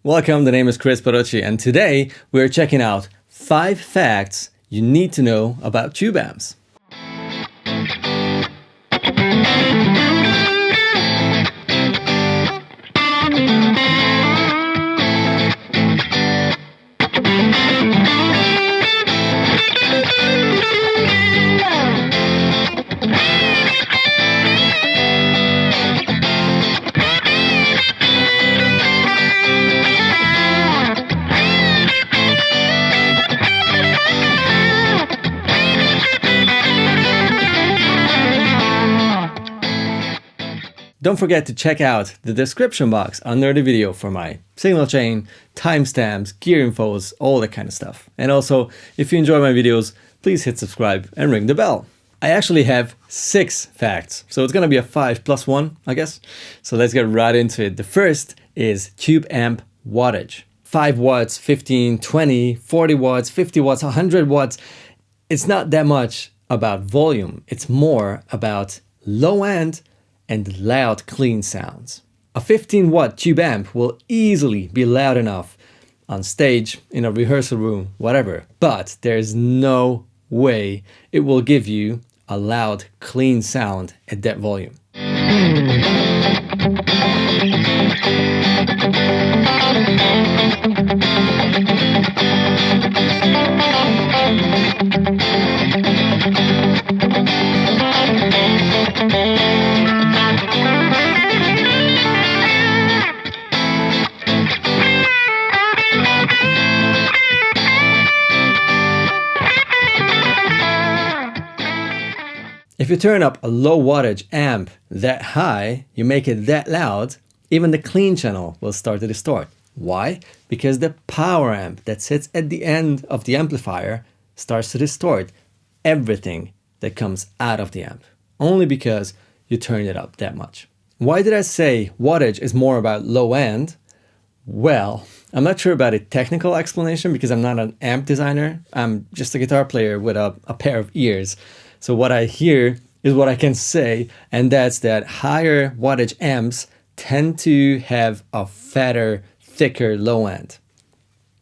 Welcome, the name is Kris Barocsi, and today we're checking out 5 facts you need to know about tube amps. Don't forget to check out the description box under the video for my signal chain, timestamps, gear infos, all that kind of stuff. And also, if you enjoy my videos, please hit subscribe and ring the bell. I actually have 6 facts, so it's gonna be a 5 plus 1, I guess. So let's get right into it. The first is tube amp wattage. 5 watts, 15, 20, 40 watts, 50 watts, 100 watts. It's not that much about volume. It's more about low end and loud, clean sounds. A 15-watt tube amp will easily be loud enough on stage, in a rehearsal room, whatever, but there's no way it will give you a loud, clean sound at that volume. If you turn up a low wattage amp that high, you make it that loud, even the clean channel will start to distort. Why? Because the power amp that sits at the end of the amplifier starts to distort everything that comes out of the amp, only because you turned it up that much. Why did I say wattage is more about low end? Well, I'm not sure about a technical explanation because I'm not an amp designer. I'm just a guitar player with a pair of ears. So what I hear is what I can say, and that's that higher wattage amps tend to have a fatter, thicker low end.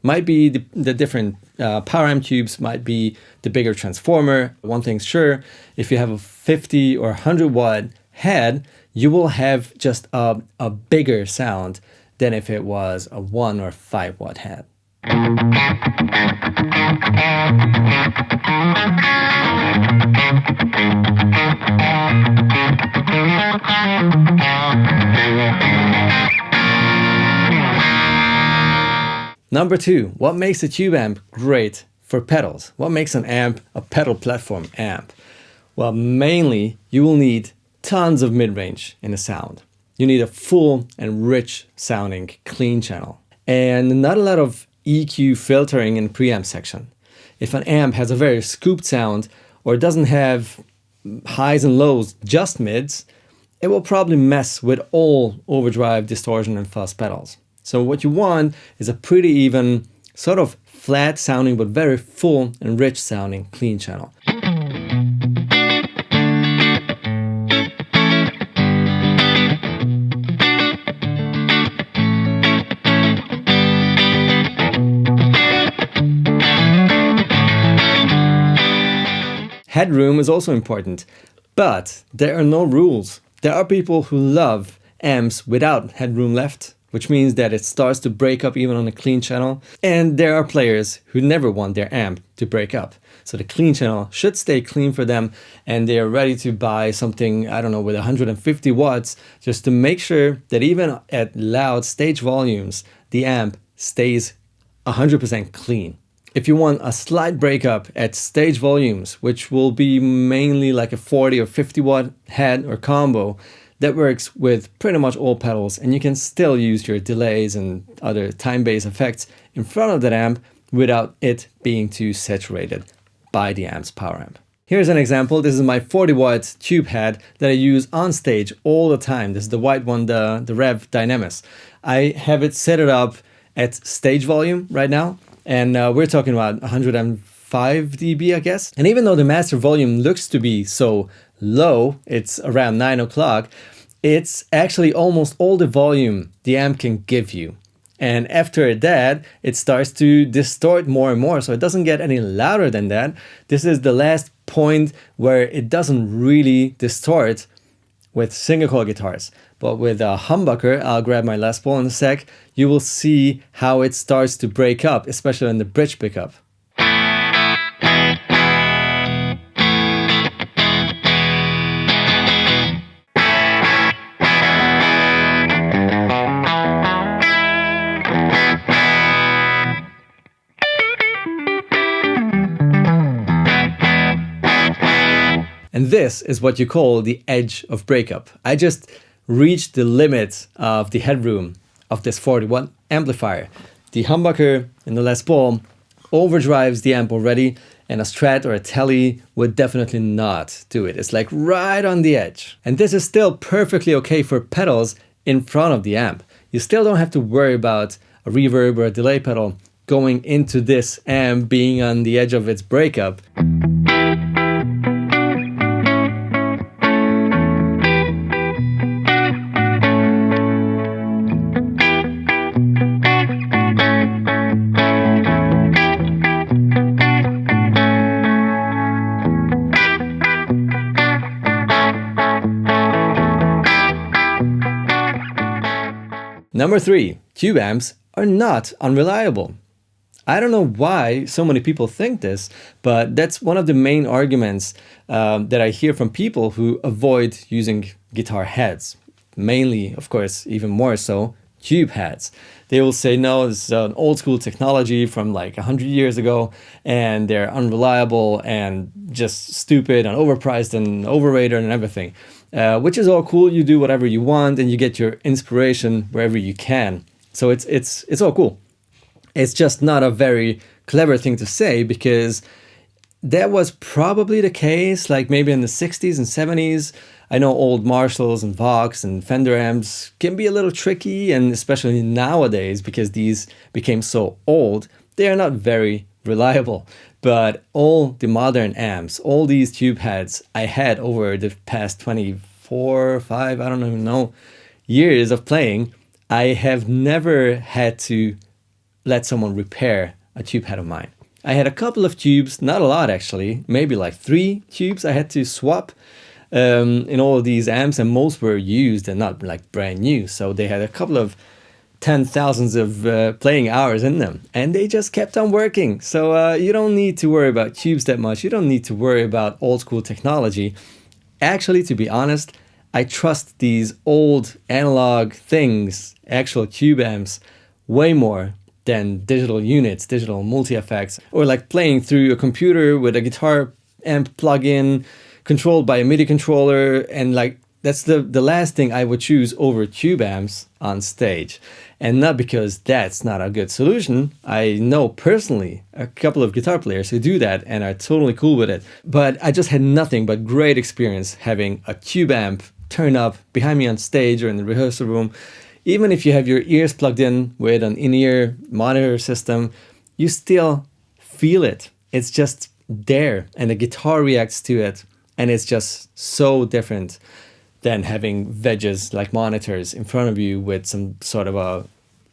Might be the different power amp tubes, might be the bigger transformer. One thing's sure, if you have a 50 or 100 watt head, you will have just a bigger sound than if it was a 1 or 5 watt head. Number 2, what makes a tube amp great for pedals? What makes an amp a pedal platform amp? Well, mainly you will need tons of mid-range in a sound. You need a full and rich sounding clean channel, and not a lot of EQ filtering in the preamp section. If an amp has a very scooped sound or doesn't have highs and lows, just mids, it will probably mess with all overdrive, distortion and fuzz pedals. So what you want is a pretty even, sort of flat sounding but very full and rich sounding clean channel. Headroom is also important, but there are no rules. There are people who love amps without headroom left, which means that it starts to break up even on a clean channel. And there are players who never want their amp to break up. So the clean channel should stay clean for them, and they are ready to buy something, I don't know, with 150 watts, just to make sure that even at loud stage volumes, the amp stays 100% clean. If you want a slight breakup at stage volumes, which will be mainly like a 40 or 50 watt head or combo, that works with pretty much all pedals, and you can still use your delays and other time-based effects in front of that amp without it being too saturated by the amp's power amp. Here's an example. This is my 40 watt tube head that I use on stage all the time. This is the white one, the Rev Dynamis. I have it set it up at stage volume right now, and we're talking about 105 dB, I guess. And even though the master volume looks to be so low, it's around 9 o'clock, it's actually almost all the volume the amp can give you. And after that, it starts to distort more and more. So it doesn't get any louder than that. This is the last point where it doesn't really distort with single coil guitars. But with a humbucker, I'll grab my Les Paul in a sec, you will see how it starts to break up, especially in the bridge pickup. And this is what you call the edge of breakup. I just reached the limit of the headroom of this 40-watt amplifier. The humbucker in the Les Paul overdrives the amp already, and a Strat or a Tele would definitely not do it. It's like right on the edge. And this is still perfectly okay for pedals in front of the amp. You still don't have to worry about a reverb or a delay pedal going into this amp being on the edge of its breakup. Number 3, tube amps are not unreliable. I don't know why so many people think this, but that's one of the main arguments that I hear from people who avoid using guitar heads. Mainly, of course, even more so, tube heads. They will say, no, it's an old school technology from like 100 years ago, and they're unreliable and just stupid and overpriced and overrated and everything. Which is all cool. You do whatever you want and you get your inspiration wherever you can. So it's all cool. It's just not a very clever thing to say, because that was probably the case like maybe in the 60s and 70s. I know old Marshalls and Vox and Fender amps can be a little tricky, and especially nowadays because these became so old, they are not very reliable. But all the modern amps, all these tube heads I had over the past 24, 5, I don't even know, years of playing, I have never had to let someone repair a tube head of mine. I had a couple of tubes, not a lot actually, maybe like 3 tubes I had to swap in all of these amps, and most were used and not like brand new. So they had a couple of 10,000s of playing hours in them, and they just kept on working. So you don't need to worry about tubes that much. You don't need to worry about old school technology. Actually, to be honest, I trust these old analog things, actual tube amps, way more than digital units, digital multi-effects, or like playing through a computer with a guitar amp plug-in controlled by a MIDI controller. And like that's the last thing I would choose over tube amps on stage. And not because that's not a good solution. I know personally a couple of guitar players who do that and are totally cool with it. But I just had nothing but great experience having a tube amp turn up behind me on stage or in the rehearsal room. Even if you have your ears plugged in with an in-ear monitor system, you still feel it. It's just there, and the guitar reacts to it. And it's just so different than having wedges like monitors in front of you with some sort of a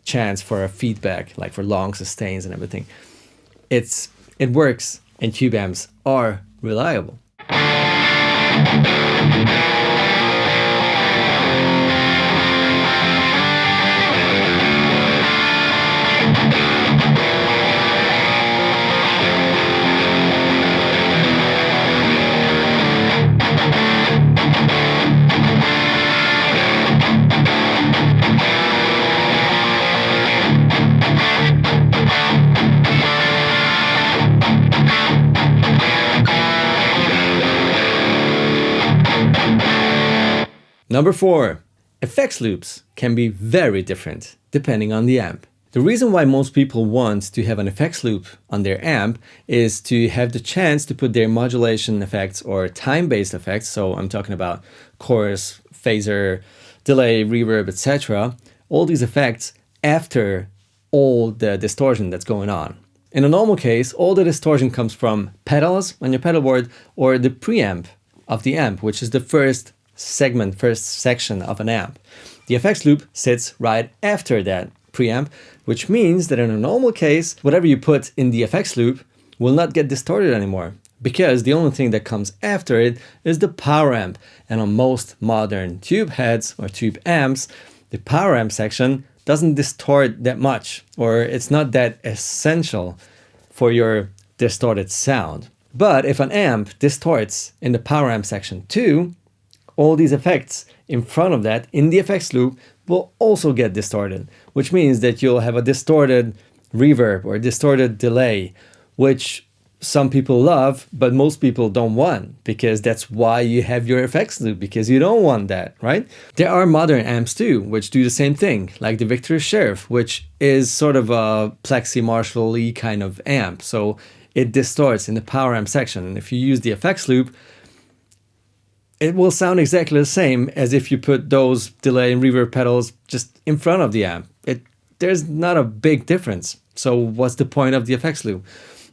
chance for a feedback, like for long sustains and everything. It works, and tube amps are reliable. Number 4, effects loops can be very different depending on the amp. The reason why most people want to have an effects loop on their amp is to have the chance to put their modulation effects or time-based effects, so I'm talking about chorus, phaser, delay, reverb, etc., all these effects after all the distortion that's going on. In a normal case, all the distortion comes from pedals on your pedal board or the preamp of the amp, which is the first section of an amp. The effects loop sits right after that preamp, which means that in a normal case, whatever you put in the effects loop will not get distorted anymore, because the only thing that comes after it is the power amp. And on most modern tube heads or tube amps, the power amp section doesn't distort that much, or it's not that essential for your distorted sound. But if an amp distorts in the power amp section too, all these effects in front of that in the effects loop will also get distorted, which means that you'll have a distorted reverb or distorted delay, which some people love, but most people don't want, because that's why you have your effects loop, because you don't want that, right? There are modern amps too, which do the same thing, like the Victor Sheriff, which is sort of a Plexi Marshall-y kind of amp. So it distorts in the power amp section. And if you use the effects loop, it will sound exactly the same as if you put those delay and reverb pedals just in front of the amp. There's not a big difference. So what's the point of the effects loop?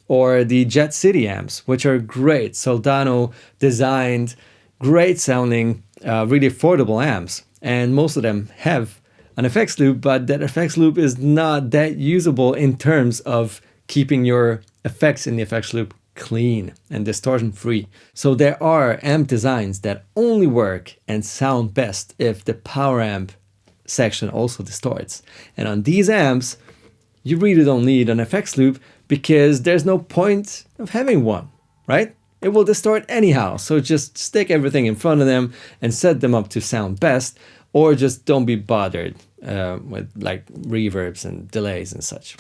Or the Jet City amps, which are great, Soldano designed, great sounding, really affordable amps. And most of them have an effects loop, but that effects loop is not that usable in terms of keeping your effects in the effects loop clean and distortion free. So there are amp designs that only work and sound best if the power amp section also distorts. And on these amps, you really don't need an effects loop, because there's no point of having one, right? It will distort anyhow, so just stick everything in front of them and set them up to sound best, or just don't be bothered with like reverbs and delays and such.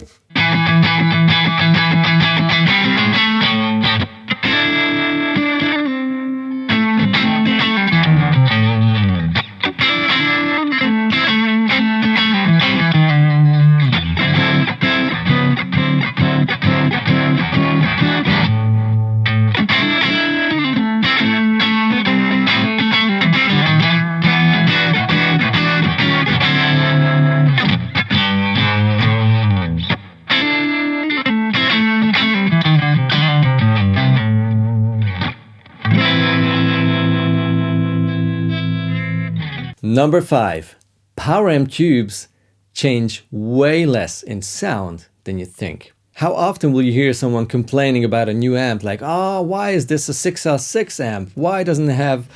Number 5, power amp tubes change way less in sound than you think. How often will you hear someone complaining about a new amp, like, oh, why is this a 6L6 amp? Why doesn't it have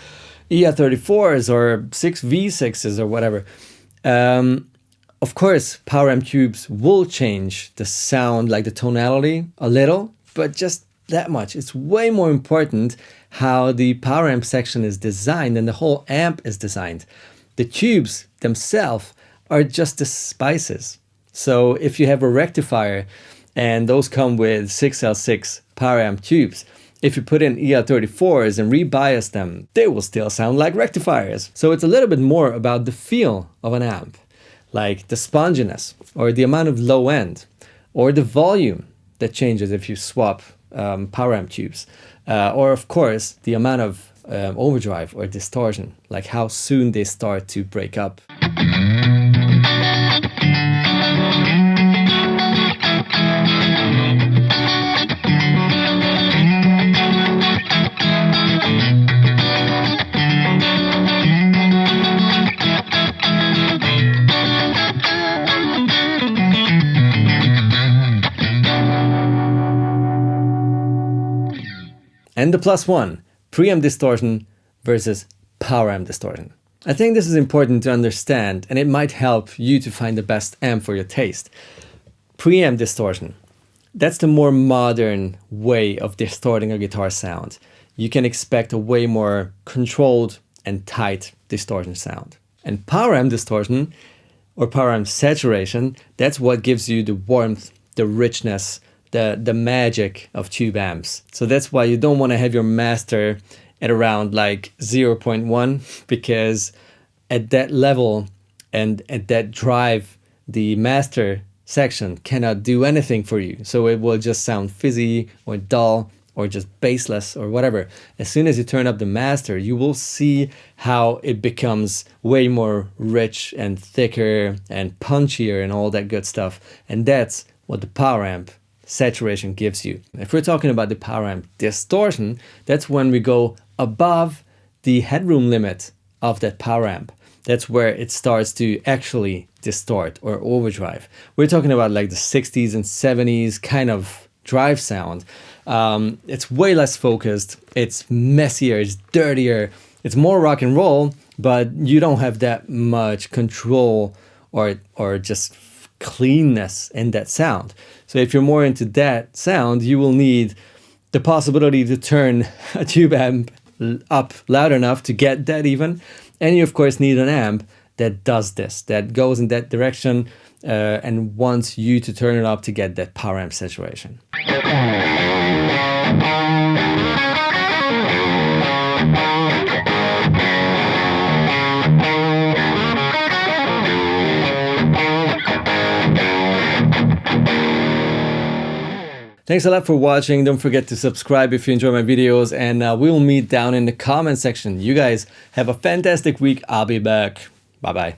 ER34s or 6V6s or whatever? Of course, power amp tubes will change the sound, like the tonality, a little, but just that much. It's way more important how the power amp section is designed and the whole amp is designed. The tubes themselves are just the spices. So if you have a rectifier and those come with 6L6 power amp tubes, if you put in EL34s and rebias them, they will still sound like rectifiers. So it's a little bit more about the feel of an amp, like the sponginess or the amount of low end or the volume that changes if you swap power amp tubes. Or of course, the amount of overdrive or distortion, like how soon they start to break up. And the plus one, preamp distortion versus power amp distortion. I think this is important to understand, and it might help you to find the best amp for your taste. Preamp distortion, that's the more modern way of distorting a guitar sound. You can expect a way more controlled and tight distortion sound. And power amp distortion, or power amp saturation, that's what gives you the warmth, the richness, the magic of tube amps. So that's why you don't want to have your master at around like 0.1, because at that level and at that drive, the master section cannot do anything for you. So it will just sound fizzy or dull or just bassless or whatever. As soon as you turn up the master, you will see how it becomes way more rich and thicker and punchier and all that good stuff. And that's what the power amp saturation gives you. If we're talking about the power amp distortion, that's when we go above the headroom limit of that power amp. that's where it starts to actually distort or overdrive. We're talking about like the 60s and 70s kind of drive sound. It's way less focused, it's messier, it's dirtier, it's more rock and roll, but you don't have that much control or just cleanness in that sound. So if you're more into that sound, you will need the possibility to turn a tube amp up loud enough to get that even. And you of course need an amp that does this, that goes in that direction and wants you to turn it up to get that power amp saturation. Thanks a lot for watching. Don't forget to subscribe if you enjoy my videos, and we'll meet down in the comment section. You guys have a fantastic week. I'll be back. Bye-bye.